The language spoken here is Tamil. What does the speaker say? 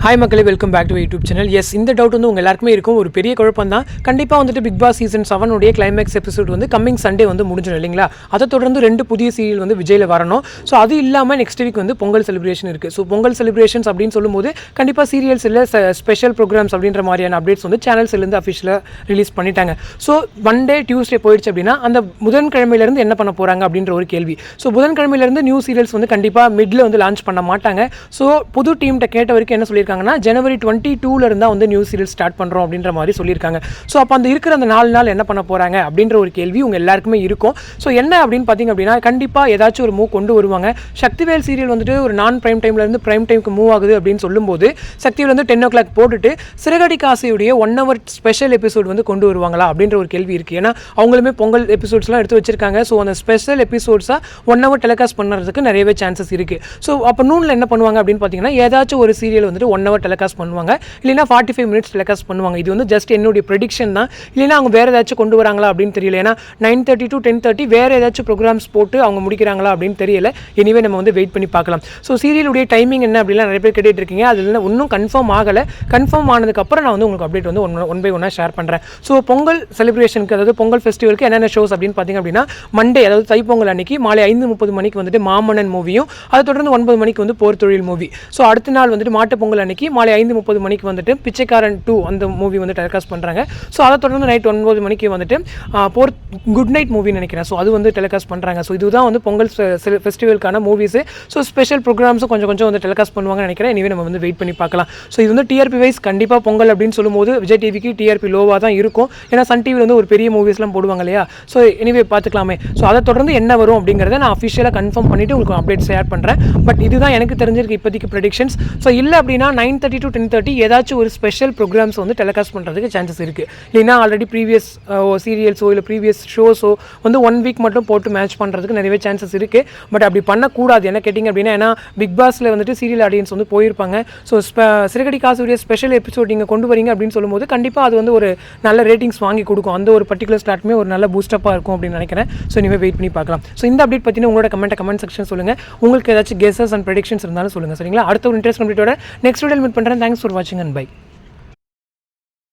ஹாய் மக்களே, welcome back to YouTube channel. Yes, இந்த டவுட் வந்து உங்கள் எல்லாருக்குமே இருக்கும். ஒரு பெரிய குழப்பம் தான். கண்டிப்பாக வந்துட்டு பிக் பாஸ் சீசன் 7 உடைய கிளைமேக்ஸ் எபிசோட் வந்து கம்மிங் சண்டே வந்து முடிஞ்சிடும் இல்லைங்களா? அதை தொடர்ந்து 2 புதிய சீரியல் வந்து விஜயில் வரணும். ஸோ அது இல்லாமல் நெக்ஸ்ட் வீக் வந்து பொங்கல் செலிப்ரேஷன் இருக்குது. ஸோ பொங்கல் செலிப்ரேஷன்ஸ் அப்படின்னு சொல்லும்போது கண்டிப்பாக சீரியல்ஸ் இல்லை ஸ்பெஷல் ப்ரோக்ராம்ஸ் அப்படின்ற மாதிரியான அப்டேட்ஸ் வந்து சேனல்ஸ்லேருந்து அஃபிஷியலாக ரிலீஸ் பண்ணிட்டாங்க. ஸோ மண்டே டியூஸ்டே போயிடுச்சு அப்படின்னா அந்த புதன்கிழமையிலேருந்து என்ன பண்ண போகிறாங்க அப்படின்ற ஒரு கேள்வி. ஸோ புதன்கிழமையிலேருந்து நியூ சீரியல்ஸ் வந்து கண்டிப்பாக மிடில் வந்து லான்ச் பண்ண மாட்டாங்க. ஸோ புது டீம்கிட்ட கேட்ட வரைக்கும் என்ன சொல்லியிருக்காங்கன்னா, ஜனவரி 22 இருந்தால் வந்து நியூ சீரியல் ஸ்டார்ட் பண்ணுறோம் அப்படின்ற மாதிரி சொல்லியிருக்காங்க. ஸோ அப்போ அந்த இருக்கிற அந்த 4 நாள் என்ன பண்ண போகிறாங்க அப்படின்ற ஒரு கேள்வி உங்கள் எல்லாருக்குமே இருக்கும். ஸோ என்ன அப்படின்னு பார்த்தீங்க அப்படின்னா, கண்டிப்பாக ஏதாச்சும் ஒரு மூவ் கொண்டு வருவாங்க. சக்திவேல் சீரியல் வந்துட்டு ஒரு நான் பிரைம் டைம்லேருந்து பிரைம் டைமுக்கு மூவ் ஆகுது அப்படின்னு சொல்லும்போது சக்திவேல் வந்து 10 o'clock போட்டுட்டு சிறகடி காசையுடைய 1 hour ஸ்பெஷல் எபிசோட் வந்து கொண்டு வருவாங்களா அப்படின்ற ஒரு கேள்வி இருக்குது. ஏன்னா அவங்களுமே பொங்கல் எபிசோட்ஸ்லாம் எடுத்து வச்சிருக்காங்க. ஸோ அந்த ஸ்பெஷல் எபிசோட்ஸாக 1 hour டெலிகாஸ்ட் பண்ணுறதுக்கு நிறையவே சான்சஸ் இருக்குது. ஸோ அப்போ நூனில் என்ன பண்ணுவாங்க அப்படின்னு பார்த்தீங்கன்னா, ஏதாச்சும் ஒரு சீரியல் வந்துட்டு 1 hour டெலிகாஸ்ட் பண்ணுவாங்க, இல்லைனா 45 minutes டெலிகாஸ்ட் பண்ணுவாங்க. இது வந்து ஜஸ்ட் என்னுடைய ப்ரெடிக்ஷன் தான். இல்லைனா அவங்க வேறு ஏதாச்சும் கொண்டு வராங்களா அப்படின்னு தெரியல. ஏன்னா 9:30 to 10:30 வேறு ஏதாச்சும் ப்ரோக்ராம்ஸ் போட்டு அவங்க முடிக்கிறாங்களா அப்படின்னு தெரியல. எனிவே நம்ம வந்து வெயிட் பண்ணி பார்க்கலாம். ஸோ சீரியலுடைய டைமிங் என்ன அப்படிலாம் நிறைய பேர் கேட்டுட்டு இருக்கீங்க. அதில் இன்னும் கன்ஃபார்ம் ஆகலை. கன்ஃபார்ம் ஆனதுக்கப்புறம் நான் வந்து உங்களுக்கு அப்டேட் வந்து ஒன் பை ஒன்னாக ஷேர் பண்ணுறேன். ஸோ பொங்கல் செலிப்ரேஷனுக்கு, அதாவது பொங்கல் ஃபெஸ்டிவலுக்கு என்னென்ன ஷோஸ் அப்படின்னு பார்த்தீங்க அப்படின்னா, மண்டே அதாவது தைப்பொங்கல் அன்னைக்கு மாலை 5:30 மணிக்கு வந்துட்டு மாமன்னன் மூவியும், அதை தொடர்ந்து 9 மணிக்கு வந்து போர் தொழில் மூவி. ஸோ அடுத்த நாள் வந்துட்டு மாட்டுப் பொங்கல் அன்னைக்கு மாலை 5:30 மணிக்கு வந்துட்டு பிச்சைக்காரன் 2 அந்த மூவி வந்து டெலிகாஸ்ட் பண்ணுறாங்க. ஸோ அதை தொடர்ந்து நைட் 9 மணிக்கு வந்துட்டு போர் குட் நைட் மூவின்னு நினைக்கிறேன். ஸோ அது வந்து டெலிகாஸ்ட் பண்ணுறாங்க. ஸோ இதுதான் வந்து பொங்கல் ஃபெஸ்டிவலுக்கான மூவிஸு. ஸோ ஸ்பெஷல் ப்ரோக்ராம்ஸும் கொஞ்சம் வந்து டெலிகாஸ்ட் பண்ணுவாங்கன்னு நினைக்கிறேன். இனிவே நம்ம வந்து வெயிட் பண்ணி பார்க்கலாம். ஸோ இது வந்து டிஆர்பி வைஸ் கண்டிப்பாக பொங்கல் அப்படின்னு சொல்லும்போது விஜய் டிவிக்கு டிஆர்பி லோவாக தான் இருக்கும். ஏன்னா சன் டிவியில் வந்து ஒரு பெரிய மூவிஸ்லாம் போடுவாங்க இல்லையா? So anyway பார்த்துக்கலாமே. ஸோ அதை தொடர்ந்து என்ன வரும் அப்படிங்கிறத நான் அஃபிஷியலாக கன்ஃபார்ம் பண்ணிவிட்டு உங்களுக்கு அப்டேட் ஷேர் பண்ணுறேன். பட் இதுதான் எனக்கு தெரிஞ்சிருக்கு இப்போதைக்கு ப்ரெடிக்ஷன்ஸ். ஸோ இல்லை அப்படின்னா 9:30 to 10:30 ஏதாச்சும் ஒரு ஸ்பெஷல் ப்ரோக்ராம்ஸ் வந்து டெலிகாஸ்ட் பண்ணுறதுக்கு சான்சஸ் இருக்குது. இல்லைன்னா ஆல்ரெடி ப்ரீவியஸ் சீரியல்ஸோ இல்லை ப்ரீவியஸ் ஷோஸோ வந்து 1 week மட்டும் போட்டு மேட்ச் பண்ணுறதுக்கு நிறையவே சான்சஸ் இருக்குது. பட் அப்படி பண்ணக்கூடாது. என்ன கேட்டிங்க அப்படின்னா, ஏன்னா பிக் பாஸில் வந்துட்டு சீரியல் ஆடியன்ஸ் வந்து போயிருப்பாங்க. ஸோ சிறகடி காசுடைய ஸ்பெஷல் எபிசோட் நீங்கள் கொண்டு வரீங்க அப்படின்னு சொல்லும்போது கண்டிப்பாக அது வந்து ஒரு நல்ல ரேட்டிங்ஸ் வாங்கி கொடுக்கும். அந்த ஒரு பர்டிகுலர் ஸ்லாட்டுமே ஒரு நல்ல பூஸ்டப்பாக இருக்கும் அப்படின்னு நினைக்கிறேன். ஸோ இனிமேல் வெயிட் பண்ணி பார்க்கலாம். ஸோ இந்த அப்டேட் பற்றின உங்களோட கமெண்ட் செக்ஷன் சொல்லுங்கள். உங்களுக்கு ஏதாச்சும் கெஸஸ் அண்ட் ப்ரெடிக்ஷன்ஸ் இருந்தாலும் சொல்லுங்கள். சரிங்களா? அடுத்த ஒரு இன்ட்ரெஸ்ட் கம்ப்ளீட்டோட நெக்ஸ்ட் வீடியோ மீட் பண்ணுறேன். தேங்க்ஸ் ஃபார் வாட்சிங் அண்ட் பை.